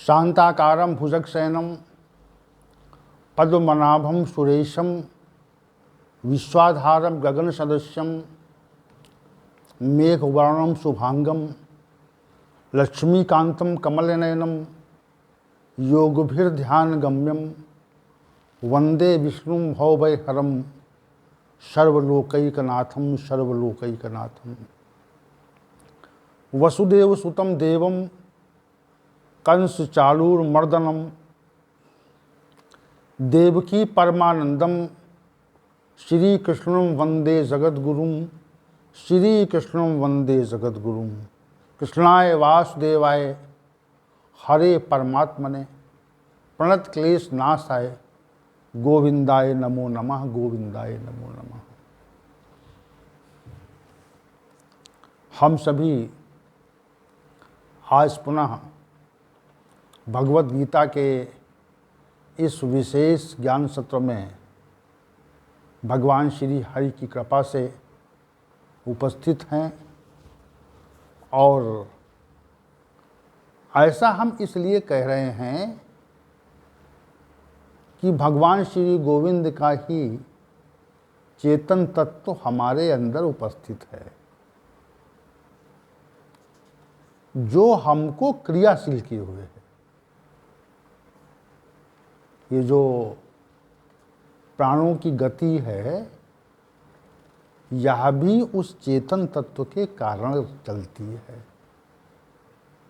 शांताकारं भुजगशयनं पद्मनाभं सुरेशं विश्वाधारं गगनसदृशं मेघवर्णं शुभांगं लक्ष्मीकान्तं कमलनयनं योगभिर्ध्यानगम्यं वंदे विष्णुं भवभयहरं सर्वलोकैकनाथं वसुदेवसुतं देवं कंसचाणूरमर्दनं देवकी परमानंदम श्रीकृष्णं वंदे जगद्गुरुं श्रीकृष्णं वंदे जगद्गुरुं कृष्णाय वासुदेवाय हरे परमात्मने प्रणत क्लेश नाशाय गोविंदाय नमो नमः गोविंदाय नमो नमः। हम सभी आज पुनः भगवत गीता के इस विशेष ज्ञान सत्र में भगवान श्री हरि की कृपा से उपस्थित हैं और ऐसा हम इसलिए कह रहे हैं कि भगवान श्री गोविंद का ही चेतन तत्व हमारे अंदर उपस्थित है जो हमको क्रियाशील किए हुए है। ये जो प्राणों की गति है यह भी उस चेतन तत्व के कारण चलती है।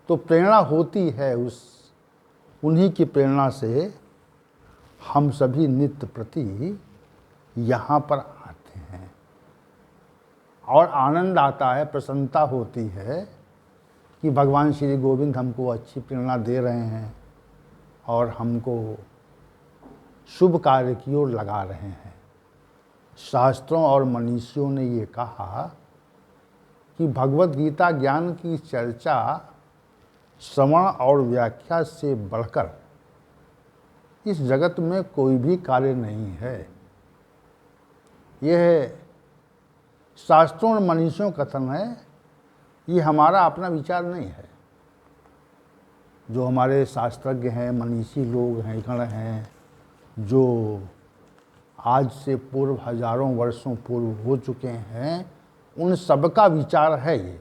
तो प्रेरणा होती है उन्हीं की प्रेरणा से हम सभी नित्य प्रति यहाँ पर आते हैं और आनंद आता है, प्रसन्नता होती है कि भगवान श्री गोविंद हमको अच्छी प्रेरणा दे रहे हैं और हमको शुभ कार्य की ओर लगा रहे हैं। शास्त्रों और मनीषियों ने ये कहा कि भगवत गीता ज्ञान की चर्चा श्रवण और व्याख्या से बढ़कर इस जगत में कोई भी कार्य नहीं है। यह शास्त्रों और मनीषियों का कथन है, ये हमारा अपना विचार नहीं है। जो हमारे शास्त्रज्ञ हैं, मनीषी लोग हैं, गण हैं, जो आज से पूर्व हजारों वर्षों पूर्व हो चुके हैं, उन सबका विचार है ये।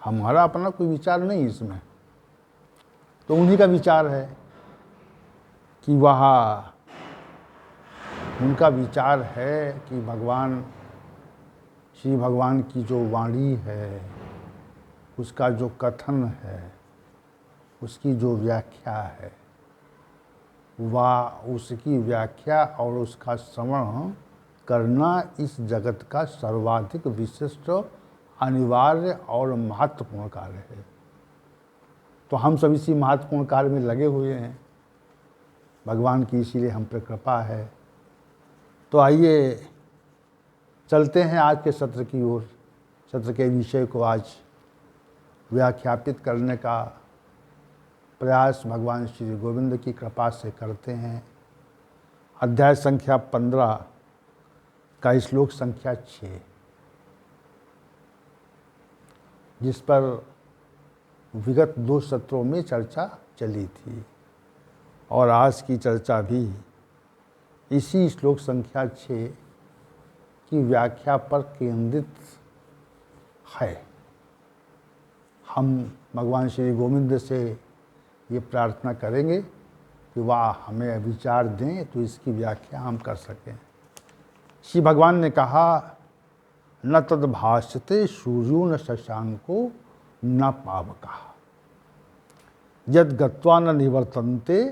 हमारा अपना कोई विचार नहीं इसमें। तो उन्हीं का विचार है कि वहाँ उनका विचार है कि श्री भगवान की जो वाणी है, उसका जो कथन है, उसकी जो व्याख्या है, वह उसकी व्याख्या और उसका श्रवण करना इस जगत का सर्वाधिक विशिष्ट, अनिवार्य और महत्वपूर्ण कार्य है। तो हम सभी इसी महत्वपूर्ण कार्य में लगे हुए हैं। भगवान की इसीलिए हम पर कृपा है। तो आइए चलते हैं आज के सत्र की ओर। सत्र के विषय को आज व्याख्यापित करने का प्रयास भगवान श्री गोविंद की कृपा से करते हैं। अध्याय संख्या 15 का श्लोक संख्या 6, जिस पर विगत 2 सत्रों में चर्चा चली थी और आज की चर्चा भी इसी श्लोक संख्या 6 की व्याख्या पर केंद्रित है। हम भगवान श्री गोविंद से ये प्रार्थना करेंगे कि वह हमें विचार दें तो इसकी व्याख्या हम कर सकें। श्री भगवान ने कहा, न तद्भाष्यते सूर्यो न शशांको न पावकः यद गत्वा न निवर्तन्ते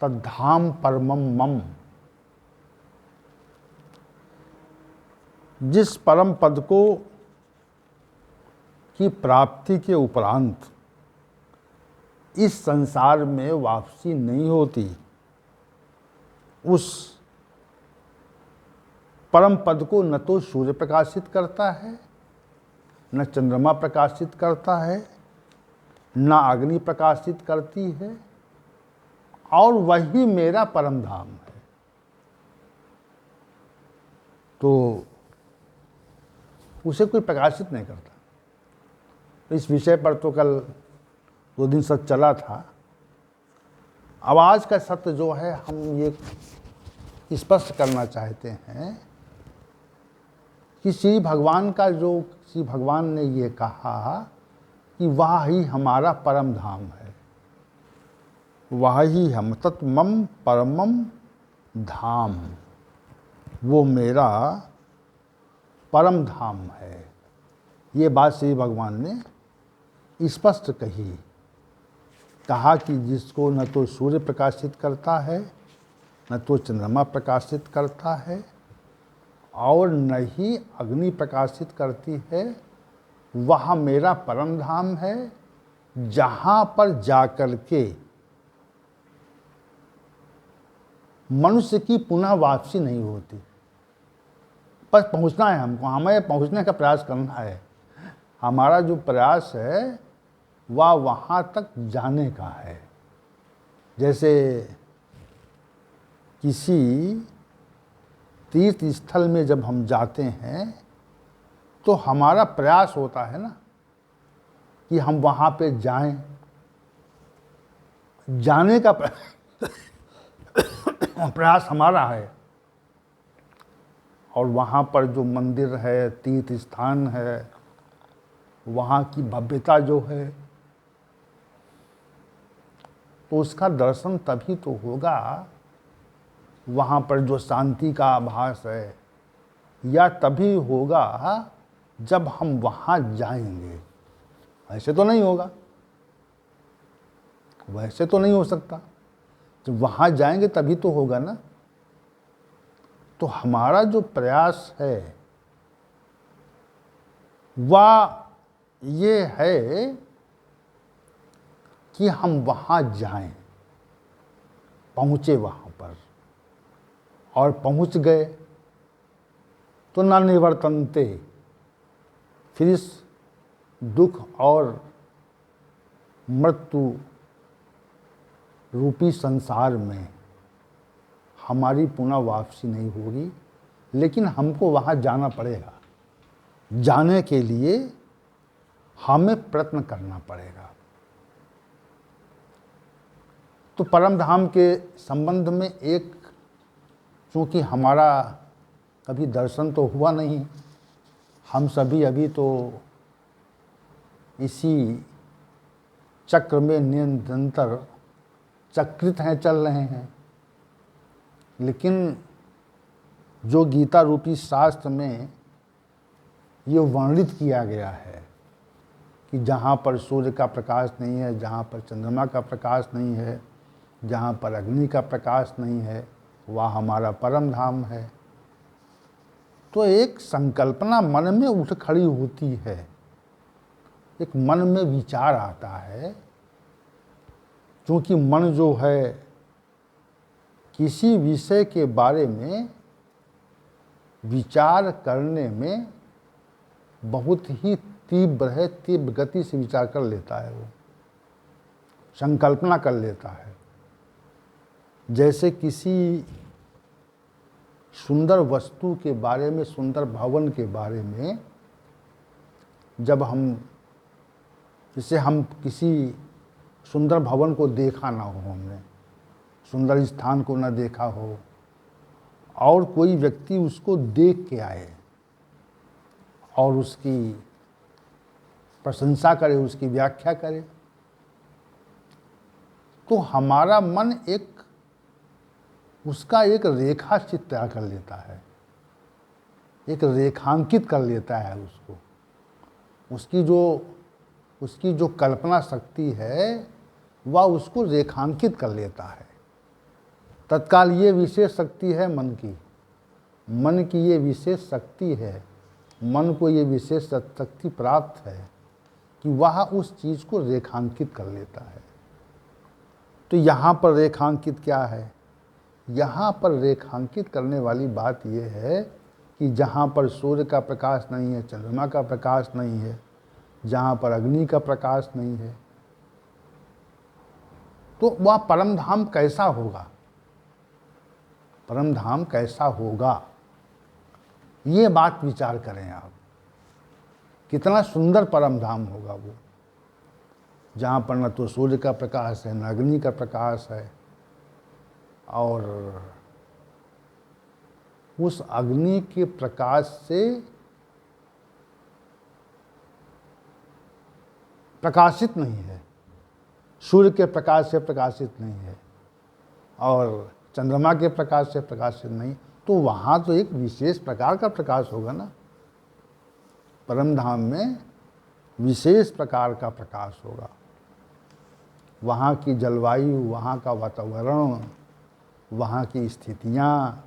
तद्धाम परमं मम। जिस परम पद को की प्राप्ति के उपरांत इस संसार में वापसी नहीं होती, उस परम पद को न तो सूर्य प्रकाशित करता है, न चंद्रमा प्रकाशित करता है, न अग्नि प्रकाशित करती है, और वही मेरा परम धाम है। तो उसे कोई प्रकाशित नहीं करता। इस विषय पर तो कल 2 दिन सत्य चला था। अब आज का सत्य जो है हम ये स्पष्ट करना चाहते हैं कि श्री भगवान ने ये कहा कि वह ही हमारा परम धाम है, वह ही हम तत्मम परमम धाम, वो मेरा परम धाम है। ये बात श्री भगवान ने स्पष्ट कहा कि जिसको न तो सूर्य प्रकाशित करता है, न तो चंद्रमा प्रकाशित करता है, और न ही अग्नि प्रकाशित करती है, वह मेरा परम धाम है, जहाँ पर जाकर के मनुष्य की पुनः वापसी नहीं होती। बस पहुँचना है हमको, हमें पहुँचने का प्रयास करना है। हमारा जो प्रयास है वह वहाँ तक जाने का है। जैसे किसी तीर्थ स्थल में जब हम जाते हैं तो हमारा प्रयास होता है ना कि हम वहाँ पे जाएं। जाने का प्रयास हमारा है, और वहाँ पर जो मंदिर है, तीर्थ स्थान है, वहाँ की भव्यता जो है, तो उसका दर्शन तभी तो होगा, वहाँ पर जो शांति का आभास है, या तभी होगा जब हम वहाँ जाएंगे। ऐसे तो नहीं होगा, वैसे तो नहीं हो सकता। जब वहाँ जाएंगे तभी तो होगा ना। तो हमारा जो प्रयास है वह ये है कि हम वहाँ जाएं, पहुँचे वहाँ पर, और पहुँच गए तो न निवर्तन्ते, फिर इस दुख और मृत्यु रूपी संसार में हमारी पुनः वापसी नहीं होगी। लेकिन हमको वहाँ जाना पड़ेगा। जाने के लिए हमें प्रयत्न करना पड़ेगा। तो परम धाम के संबंध में एक, चूँकि हमारा कभी दर्शन तो हुआ नहीं, हम सभी अभी तो इसी चक्र में निरंतर चक्रित हैं, चल रहे हैं। लेकिन जो गीता रूपी शास्त्र में ये वर्णित किया गया है कि जहाँ पर सूर्य का प्रकाश नहीं है, जहाँ पर चंद्रमा का प्रकाश नहीं है, जहाँ पर अग्नि का प्रकाश नहीं है, वह हमारा परम धाम है। तो एक संकल्पना मन में उठ खड़ी होती है, एक मन में विचार आता है। क्योंकि मन जो है किसी विषय के बारे में विचार करने में बहुत ही तीव्र है, तीव्र गति से विचार कर लेता है, वो संकल्पना कर लेता है। जैसे किसी सुंदर वस्तु के बारे में, सुंदर भवन के बारे में जब जैसे हम किसी सुंदर भवन को देखा ना हो, हमने सुंदर स्थान को ना देखा हो, और कोई व्यक्ति उसको देख के आए और उसकी प्रशंसा करे, उसकी व्याख्या करे, तो हमारा मन उसका एक रेखा चित्र तैयार कर लेता है, एक रेखांकित कर लेता है उसको। उसकी जो कल्पना शक्ति है वह उसको रेखांकित कर लेता है। तत्काल ये विशेष शक्ति है मन की ये विशेष शक्ति है, मन को ये विशेष शक्ति प्राप्त है कि वह उस चीज़ को रेखांकित कर लेता है। तो यहाँ पर रेखांकित क्या है? यहाँ पर रेखांकित करने वाली बात यह है कि जहाँ पर सूर्य का प्रकाश नहीं है, चंद्रमा का प्रकाश नहीं है, जहाँ पर अग्नि का प्रकाश नहीं है, तो वह परम धाम कैसा होगा? परम धाम कैसा होगा, ये बात विचार करें आप। कितना सुंदर परम धाम होगा वो। जहाँ पर न तो सूर्य का प्रकाश है न अग्नि का प्रकाश है, और उस अग्नि के प्रकाश से प्रकाशित नहीं है, सूर्य के प्रकाश से प्रकाशित नहीं है और चंद्रमा के प्रकाश से प्रकाशित नहीं, तो वहाँ तो एक विशेष प्रकार का प्रकाश होगा ना। परम धाम में विशेष प्रकार का प्रकाश होगा। वहाँ की जलवायु, वहाँ का वातावरण, वहाँ की स्थितियाँ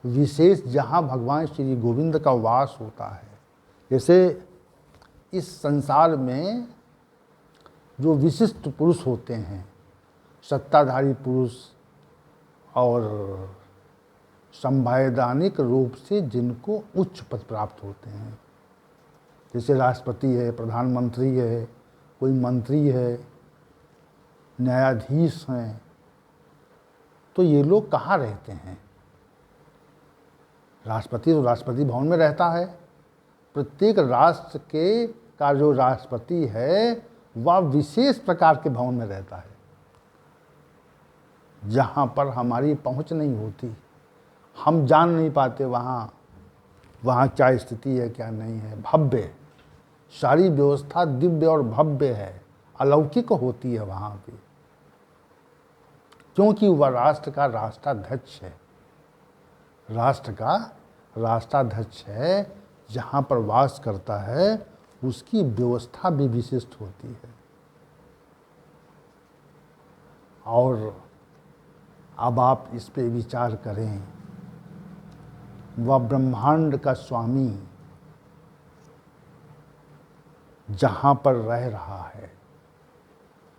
विशेष, जहाँ भगवान श्री गोविंद का वास होता है। जैसे इस संसार में जो विशिष्ट पुरुष होते हैं, सत्ताधारी पुरुष और संवैधानिक रूप से जिनको उच्च पद प्राप्त होते हैं, जैसे राष्ट्रपति है, प्रधानमंत्री है, कोई मंत्री है, न्यायाधीश हैं, तो ये लोग कहाँ रहते हैं? राष्ट्रपति तो राष्ट्रपति भवन में रहता है। प्रत्येक राष्ट्र के का जो राष्ट्रपति है वह विशेष प्रकार के भवन में रहता है, जहाँ पर हमारी पहुँच नहीं होती, हम जान नहीं पाते वहाँ क्या स्थिति है क्या नहीं है। भव्य, सारी व्यवस्था दिव्य और भव्य है, अलौकिक होती है वहाँ पे, क्योंकि वह राष्ट्र का राष्ट्राध्यक्ष है। राष्ट्र का राष्ट्राध्यक्ष है, जहाँ पर वास करता है उसकी व्यवस्था भी विशिष्ट होती है। और अब आप इस पे विचार करें, वह ब्रह्मांड का स्वामी जहाँ पर रह रहा है,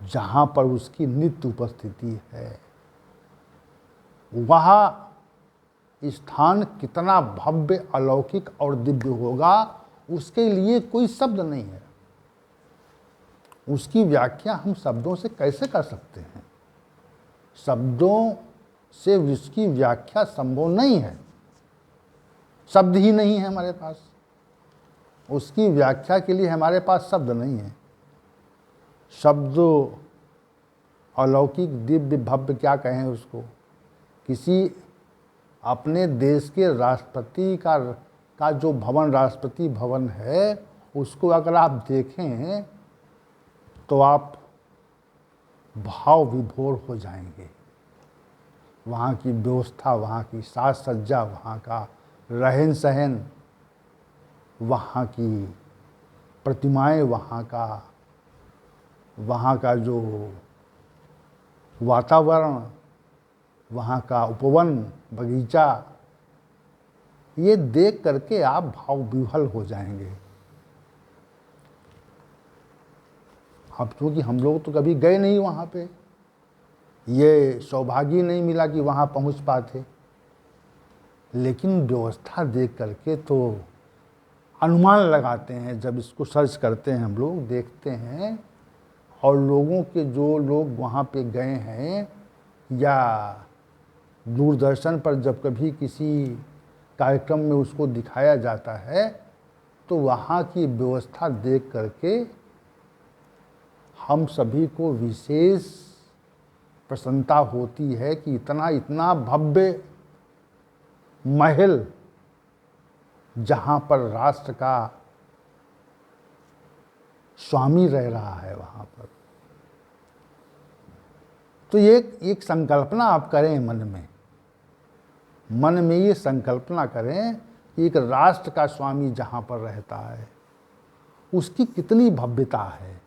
जहाँ पर उसकी नित्य उपस्थिति है, वह स्थान कितना भव्य, अलौकिक और दिव्य होगा, उसके लिए कोई शब्द नहीं है। उसकी व्याख्या हम शब्दों से कैसे कर सकते हैं? शब्दों से उसकी व्याख्या संभव नहीं है, शब्द ही नहीं है हमारे पास। उसकी व्याख्या के लिए हमारे पास शब्द नहीं है। शब्दों अलौकिक, दिव्य, भव्य क्या कहें उसको? किसी अपने देश के राष्ट्रपति का जो भवन, राष्ट्रपति भवन है, उसको अगर आप देखें तो आप भाव विभोर हो जाएंगे। वहाँ की व्यवस्था, वहाँ की साज सज्जा, वहाँ का रहन सहन, वहाँ की प्रतिमाएं, वहाँ का जो वातावरण, वहाँ का उपवन, बगीचा, ये देख करके आप भाव विह्वल हो जाएंगे। अब क्योंकि हम लोग तो कभी गए नहीं वहाँ पे, ये सौभाग्य नहीं मिला कि वहाँ पहुँच पाते, लेकिन व्यवस्था देख करके तो अनुमान लगाते हैं। जब इसको सर्च करते हैं, हम लोग देखते हैं, और लोगों के जो लोग वहाँ पे गए हैं या दूरदर्शन पर जब कभी किसी कार्यक्रम में उसको दिखाया जाता है, तो वहाँ की व्यवस्था देख करके हम सभी को विशेष प्रसन्नता होती है कि इतना भव्य महल, जहाँ पर राष्ट्र का स्वामी रह रहा है, वहाँ पर। तो एक संकल्पना आप करें मन में ये संकल्पना करें कि एक राष्ट्र का स्वामी जहाँ पर रहता है, उसकी कितनी भव्यता है,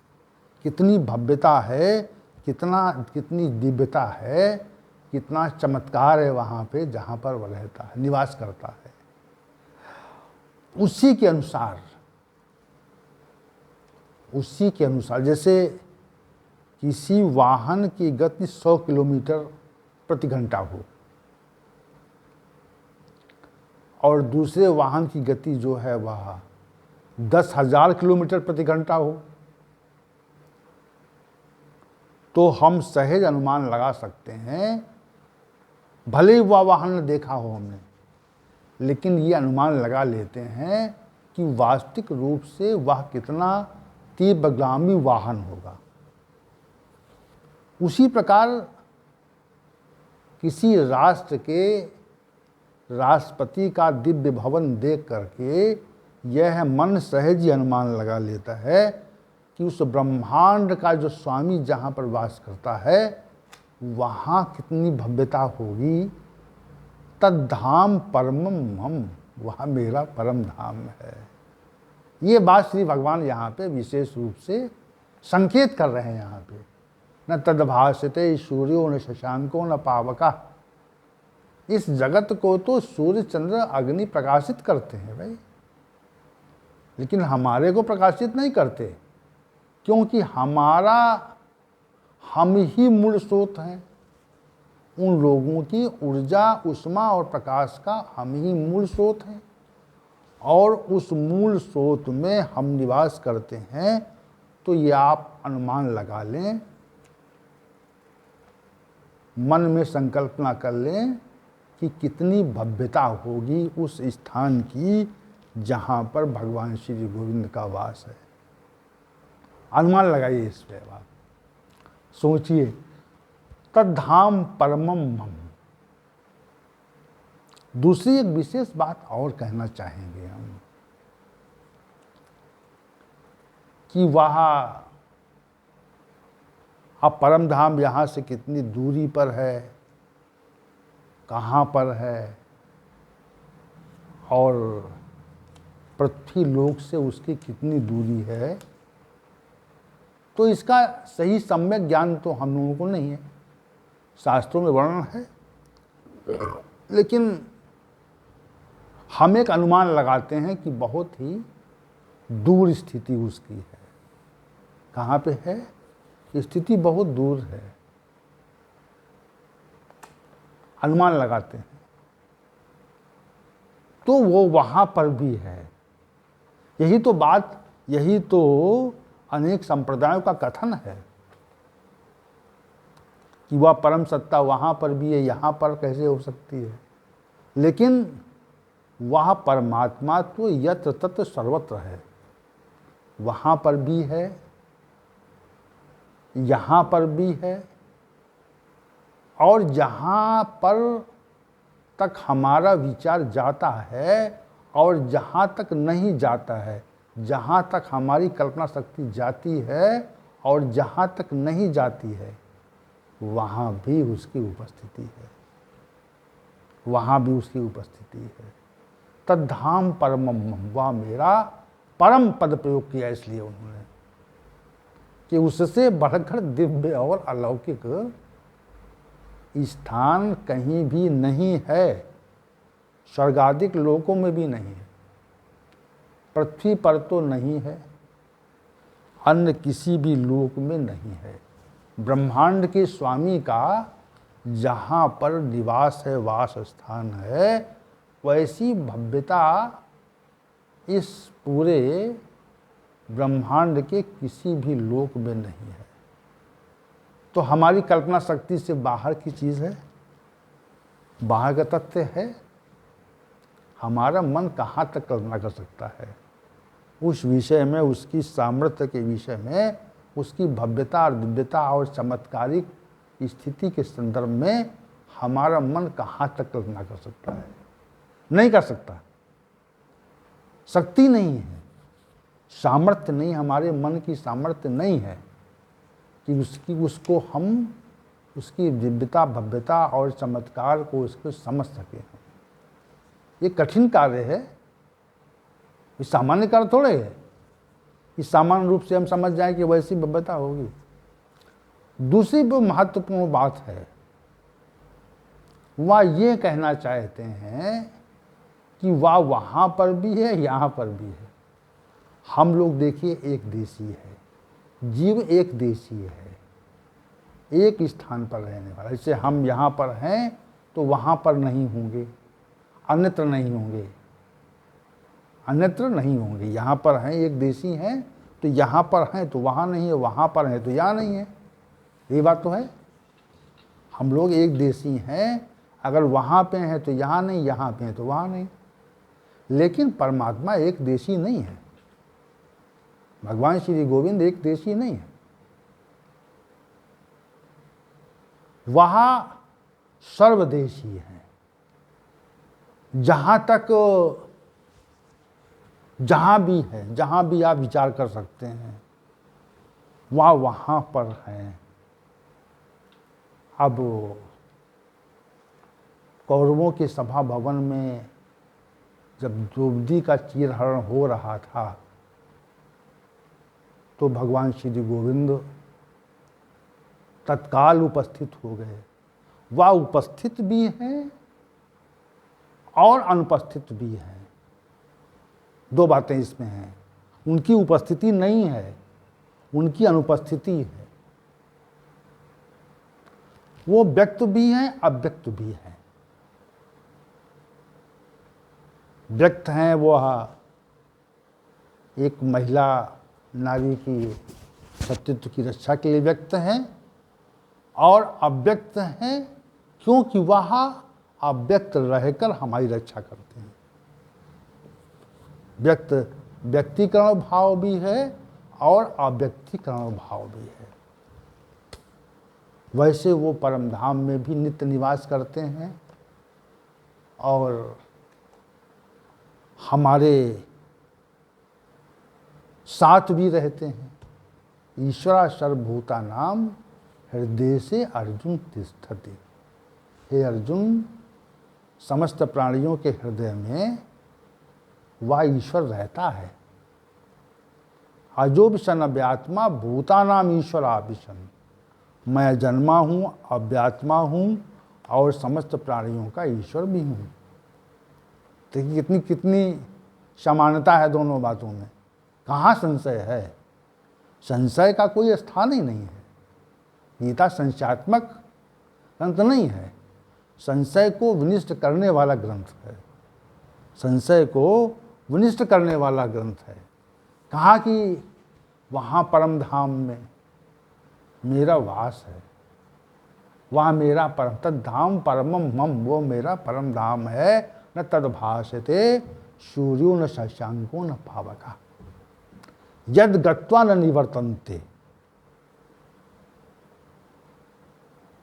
कितनी भव्यता है, कितनी दिव्यता है, कितना चमत्कार है वहाँ पे जहाँ पर वह रहता है, निवास करता है। उसी के अनुसार जैसे किसी वाहन की गति 100 किलोमीटर प्रति घंटा हो और दूसरे वाहन की गति जो है वह 10,000 किलोमीटर प्रति घंटा हो, तो हम सहज अनुमान लगा सकते हैं, भले ही वह वाहन न देखा हो हमने, लेकिन ये अनुमान लगा लेते हैं कि वास्तविक रूप से वह कितना तीव्रगामी वाहन होगा। उसी प्रकार किसी राष्ट्र के राष्ट्रपति का दिव्य भवन देख करके यह मन सहज ही अनुमान लगा लेता है कि उस ब्रह्मांड का जो स्वामी जहाँ पर वास करता है वहाँ कितनी भव्यता होगी। तद्धाम परमम हम, वहाँ मेरा परम धाम है। ये बात श्री भगवान यहाँ पे विशेष रूप से संकेत कर रहे हैं। यहाँ पे न तद्भासते सूर्यो न शशांको न पावका। इस जगत को तो सूर्य चंद्र अग्नि प्रकाशित करते हैं भाई, लेकिन हमारे को प्रकाशित नहीं करते, क्योंकि हम ही मूल स्रोत हैं। उन लोगों की ऊर्जा, उष्मा और प्रकाश का हम ही मूल स्रोत हैं, और उस मूल स्रोत में हम निवास करते हैं। तो ये आप अनुमान लगा लें, मन में संकल्पना कर लें कि कितनी भव्यता होगी उस स्थान की जहाँ पर भगवान श्री गोविंद का वास है। अनुमान लगाइए इस पे, बात सोचिए। तद्धाम परमम हम। दूसरी एक विशेष बात और कहना चाहेंगे हम कि वहाँ अब परम धाम यहाँ से कितनी दूरी पर है, कहाँ पर है, और पृथ्वी लोक से उसकी कितनी दूरी है, तो इसका सही सम्यक ज्ञान तो हम लोगों को नहीं है। शास्त्रों में वर्णन है, लेकिन हम एक अनुमान लगाते हैं कि बहुत ही दूर स्थिति उसकी है। कहाँ पे है? स्थिति बहुत दूर है, अनुमान लगाते हैं। तो वो वहाँ पर भी है। यही तो बात, यही तो अनेक संप्रदायों का कथन है कि वह परम सत्ता वहाँ पर भी है, यहाँ पर कैसे हो सकती है। लेकिन वह परमात्मा तो यत्र तत्र सर्वत्र है, वहाँ पर भी है, यहाँ पर भी है, और जहाँ पर तक हमारा विचार जाता है और जहाँ तक नहीं जाता है, जहाँ तक हमारी कल्पना शक्ति जाती है और जहाँ तक नहीं जाती है, वहाँ भी उसकी उपस्थिति है, वहाँ भी उसकी उपस्थिति है। तद्धाम परमम, वह मेरा परम पद प्रयोग किया इसलिए उन्होंने कि उससे बढ़कर दिव्य और अलौकिक स्थान कहीं भी नहीं है, स्वर्गादिक लोकों में भी नहीं है, पृथ्वी पर तो नहीं है, अन्य किसी भी लोक में नहीं है। ब्रह्मांड के स्वामी का जहाँ पर निवास है, वास स्थान है, वैसी भव्यता इस पूरे ब्रह्मांड के किसी भी लोक में नहीं है। तो हमारी कल्पना शक्ति से बाहर की चीज़ है, बाहर का तथ्य है। हमारा मन कहाँ तक कल्पना कर सकता है उस विषय में, उसकी सामर्थ्य के विषय में, उसकी भव्यता और दिव्यता और चमत्कारिक स्थिति के संदर्भ में हमारा मन कहाँ तक कल्पना कर सकता है? नहीं कर सकता। शक्ति नहीं है, सामर्थ्य नहीं, हमारे मन की सामर्थ्य नहीं है कि उसको हम उसकी दिव्यता, भव्यता और चमत्कार को उसको समझ सकें। ये कठिन कार्य है, ये सामान्य कार्य थोड़े है कि सामान्य रूप से हम समझ जाएं कि वैसी भव्यता होगी। दूसरी वो महत्वपूर्ण बात है, वह ये कहना चाहते हैं कि वह वहाँ पर भी है, यहाँ पर भी है। हम लोग देखिए एक देशी है, जीव एक देशी है, एक स्थान पर रहने वाला। जैसे हम यहाँ पर हैं तो वहाँ पर नहीं होंगे, अन्यत्र नहीं होंगे, अन्यत्र नहीं होंगे। यहाँ पर हैं, एक देशी हैं तो यहाँ पर हैं तो वहाँ नहीं है, वहाँ पर हैं तो यहाँ नहीं है। ये बात तो है। हम लोग एक देशी हैं, अगर वहाँ पे हैं तो यहाँ नहीं, यहाँ पे हैं तो वहाँ नहीं। लेकिन परमात्मा एक देशी नहीं है, भगवान श्री गोविंद एक देशी नहीं है, वह सर्वदेशी है। जहाँ तक जहाँ भी है, जहाँ भी आप विचार कर सकते हैं, वह वहाँ पर हैं। अब कौरवों के सभा भवन में जब द्रौपदी का चीरहरण हो रहा था तो भगवान श्री गोविंद तत्काल उपस्थित हो गए। वह उपस्थित भी हैं और अनुपस्थित भी हैं, दो बातें इसमें हैं। उनकी उपस्थिति नहीं है, उनकी अनुपस्थिति है। वो व्यक्त भी हैं, अव्यक्त भी हैं। व्यक्त हैं वो एक महिला नारी की सत्यत्व की रक्षा के लिए व्यक्त हैं, और अव्यक्त हैं क्योंकि वह अव्यक्त रहकर हमारी रक्षा करते हैं। व्यक्त व्यक्तिकरण भाव भी है और अव्यक्तिकरण भाव भी है। वैसे वो परम धाम में भी नित्य निवास करते हैं और हमारे साथ भी रहते हैं। ईश्वरा सर्वभूतानां हृदय से अर्जुन तिष्ठति। हे अर्जुन, समस्त प्राणियों के हृदय में वह ईश्वर रहता है। अजो विशन अव्यात्मा भूतानाम ईश्वरा विशन। मैं जन्मा हूँ, अव्यात्मा हूँ और समस्त प्राणियों का ईश्वर भी हूँ। देखिए कितनी कितनी समानता है दोनों बातों में। कहाँ संशय है? संशय का कोई स्थान ही नहीं है। गीता संशयात्मक ग्रंथ नहीं है, संशय को विनिष्ट करने वाला ग्रंथ है। संशय को विनिष्ट करने वाला ग्रंथ है। कहा कि वहाँ परम धाम में मेरा वास है, वहाँ मेरा परम तद्धाम परमम मम, वो मेरा परम धाम है। न तद्भासते सूर्यो न शशांको न पावका यद गत्वा न निवर्तन्ते।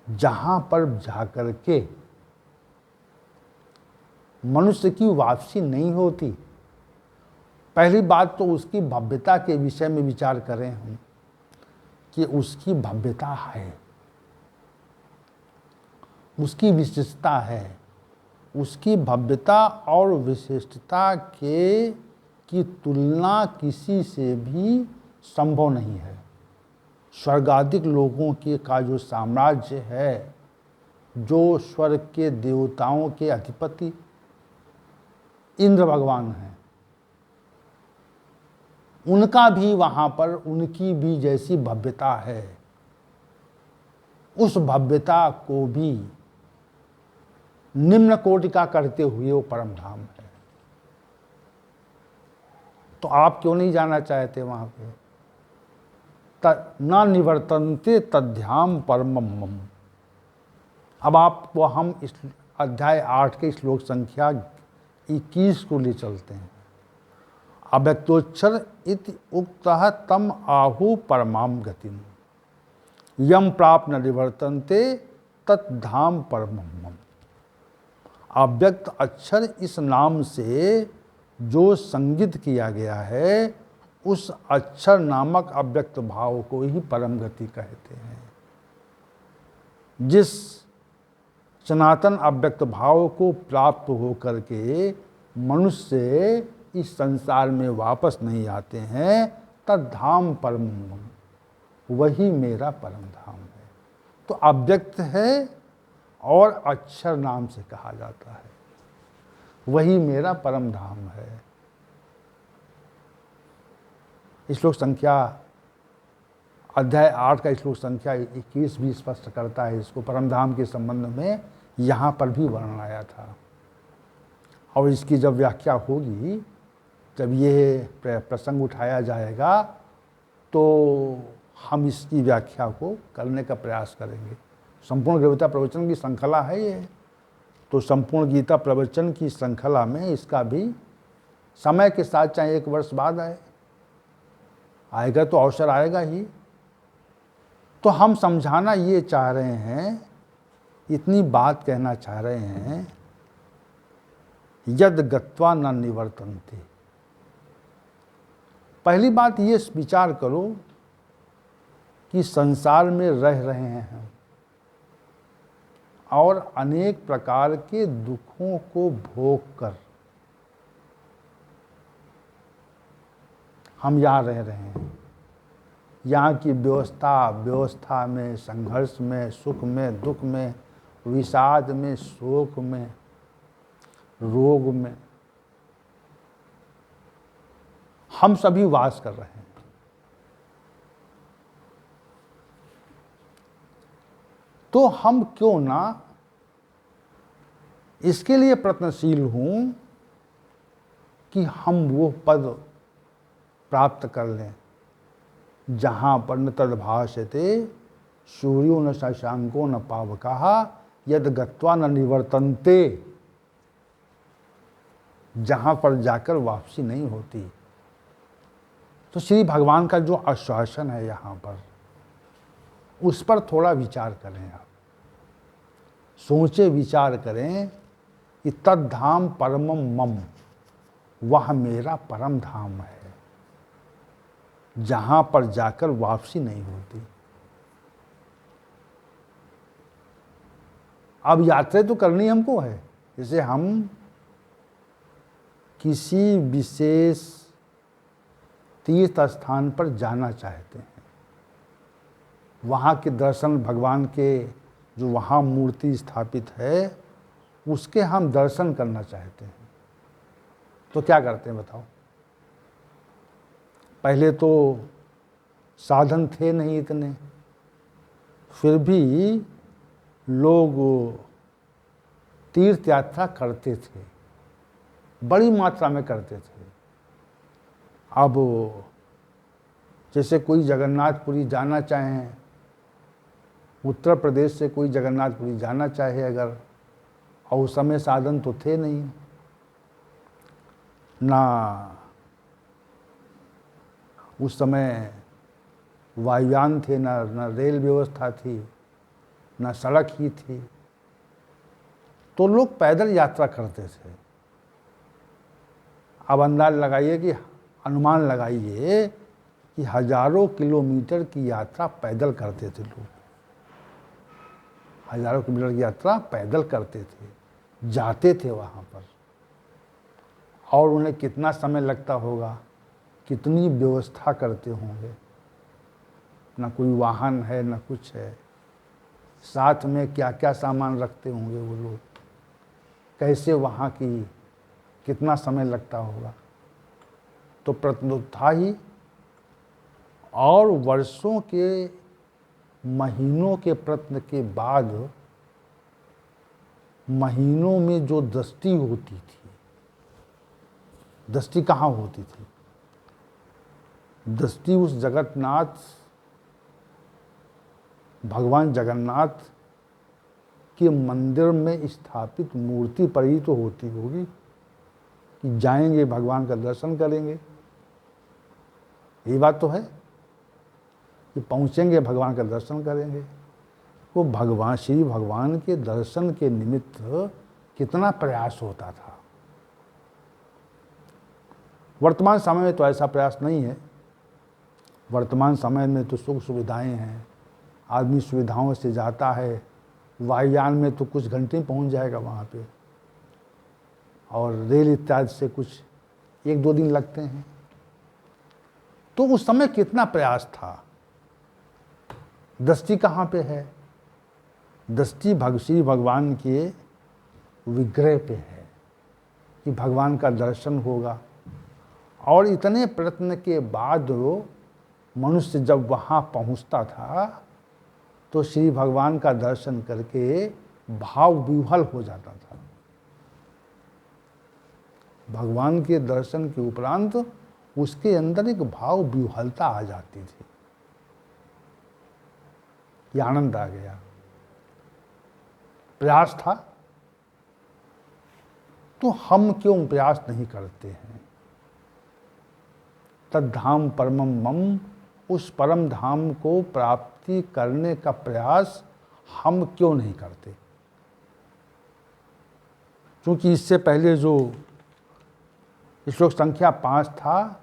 जहाँ पर जाकर के मनुष्य की वापसी नहीं होती। पहली बात तो उसकी भव्यता के विषय में विचार करें हम कि उसकी भव्यता है, उसकी विशिष्टता है। उसकी भव्यता और विशिष्टता की तुलना किसी से भी संभव नहीं है। स्वर्गादिक लोगों के का जो साम्राज्य है, जो स्वर्ग के देवताओं के अधिपति इंद्र भगवान हैं, उनका भी वहाँ पर उनकी भी जैसी भव्यता है। उस भव्यता को भी निम्न कोटि का करते हुए वो परम धाम है। तो आप क्यों नहीं जाना चाहते वहाँ पे? न निवर्तन्ते तद्धाम परमम मम। अब आपको हम इस अध्याय 8 के श्लोक संख्या 21 को ले चलते हैं। अव्यक्तोच्चर इति उक्तः तम आहु परमाम गतिम यम प्राप्त न निवर्तन्ते तद्धाम परमम मम। अव्यक्त अक्षर इस नाम से जो संगित किया गया है, उस अक्षर नामक अव्यक्त भाव को ही परम गति कहते हैं। जिस सनातन अव्यक्त भाव को प्राप्त होकर के मनुष्य इस संसार में वापस नहीं आते हैं, तद्धाम परम, वही मेरा परम धाम है। तो अव्यक्त है और अक्षर नाम से कहा जाता है, वही मेरा परम धाम है। श्लोक संख्या अध्याय 8 का श्लोक संख्या 21 भी स्पष्ट करता है इसको। परम धाम के संबंध में यहाँ पर भी वर्णन आया था, और इसकी जब व्याख्या होगी, जब ये प्रसंग उठाया जाएगा, तो हम इसकी व्याख्या को करने का प्रयास करेंगे। संपूर्ण गीता प्रवचन की श्रृंखला है ये, तो संपूर्ण गीता प्रवचन की श्रृंखला में इसका भी समय के साथ चाहे 1 वर्ष बाद आए, आएगा तो अवसर आएगा ही। तो हम समझाना ये चाह रहे हैं, इतनी बात कहना चाह रहे हैं, यद गत्वा न निवर्तन्ते। पहली बात ये विचार करो कि संसार में रह रहे हैं हम और अनेक प्रकार के दुखों को भोग कर हम यहाँ रह रहे हैं। यहाँ की व्यवस्था में, संघर्ष में, सुख में, दुख में, विषाद में, शोक में, रोग में हम सभी वास कर रहे हैं। तो हम क्यों ना इसके लिए प्रयत्नशील हूं कि हम वो पद प्राप्त कर लें जहां पर न तद्भाषते सूर्यो न शशांको न पावकः यद गत्वा न निवर्तन्ते, जहां पर जाकर वापसी नहीं होती। तो श्री भगवान का जो आश्वासन है यहाँ पर, उस पर थोड़ा विचार करें आप, सोचे विचार करें कि तद्धाम परमम मम, वह मेरा परम धाम है जहां पर जाकर वापसी नहीं होती। अब यात्रा तो करनी हमको है। जैसे हम किसी विशेष तीर्थ स्थान पर जाना चाहते हैं, वहाँ के दर्शन, भगवान के जो वहाँ मूर्ति स्थापित है उसके हम दर्शन करना चाहते हैं, तो क्या करते हैं बताओ? पहले तो साधन थे नहीं इतने, फिर भी लोग तीर्थ यात्रा करते थे, बड़ी मात्रा में करते थे। अब जैसे कोई जगन्नाथपुरी जाना चाहें, उत्तर प्रदेश से कोई जगन्नाथपुरी जाना चाहे अगर, और उस समय साधन तो थे नहीं, ना उस समय वायुयान थे, ना रेल व्यवस्था थी, ना सड़क ही थी, तो लोग पैदल यात्रा करते थे। अब अंदाज लगाइए कि, अनुमान लगाइए कि हजारों किलोमीटर की यात्रा पैदल करते थे लोग, हजारों किलोमीटर की यात्रा पैदल करते थे, जाते थे वहाँ पर, और उन्हें कितना समय लगता होगा, कितनी व्यवस्था करते होंगे, ना कोई वाहन है ना कुछ है, साथ में क्या क्या सामान रखते होंगे वो लोग, कैसे वहाँ की कितना समय लगता होगा। तो प्रयत्न था ही, और वर्षों के, महीनों के प्रयत्न के बाद महीनों में जो दृष्टि होती थी, दृष्टि कहाँ होती थी? दृष्टि उस जगन्नाथ, भगवान जगन्नाथ के मंदिर में स्थापित मूर्ति पर ही तो होती होगी कि जाएंगे भगवान का दर्शन करेंगे। ये बात तो है कि पहुंचेंगे भगवान का दर्शन करेंगे। वो भगवान, श्री भगवान के दर्शन के निमित्त कितना प्रयास होता था। वर्तमान समय में तो ऐसा प्रयास नहीं है। वर्तमान समय में तो सुख सुविधाएं हैं, आदमी सुविधाओं से जाता है, वायुयान में तो कुछ घंटे पहुंच जाएगा वहाँ पे, और रेल इत्यादि से कुछ 1-2 दिन लगते हैं। तो उस समय कितना प्रयास था। दृष्टि कहाँ पे है? दृष्टि श्री भगवान के विग्रह पे है कि भगवान का दर्शन होगा। और इतने प्रयत्न के बाद मनुष्य जब वहाँ पहुँचता था तो श्री भगवान का दर्शन करके भाव विह्वल हो जाता था। भगवान के दर्शन के उपरांत उसके अंदर एक भाव विह्वलता आ जाती थी, ये आनंद आ गया। प्रयास था, तो हम क्यों प्रयास नहीं करते हैं? तद्धाम परमम मम, उस परम धाम को प्राप्ति करने का प्रयास हम क्यों नहीं करते? क्योंकि इससे पहले जो श्लोक संख्या 5 था,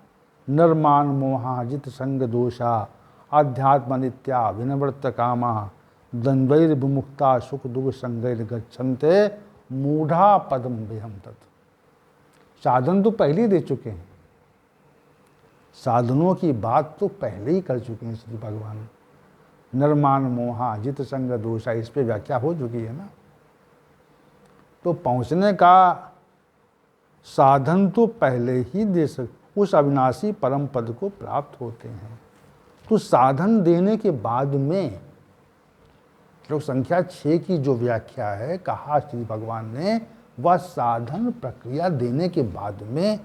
नरमान मोहा जित संग दोषा आध्यात्म नित्या विनवर्त कामा द्वंद्वैर विमुक्ता सुख दुख संगैर गच्छन्ते मूढ़ा पदम बेहम तत्। साधन तो पहले ही दे चुके हैं, साधनों की बात तो पहले ही कर चुके हैं श्री भगवान। नरमान मोहा जित संग दोषा, इस पे व्याख्या हो चुकी है ना। तो पहुंचने का साधन तो पहले ही दे उस अविनाशी परम पद को प्राप्त होते हैं। तो साधन देने के बाद में श्लोक संख्या 6 की जो व्याख्या है, कहा श्री भगवान ने, वह साधन प्रक्रिया देने के बाद में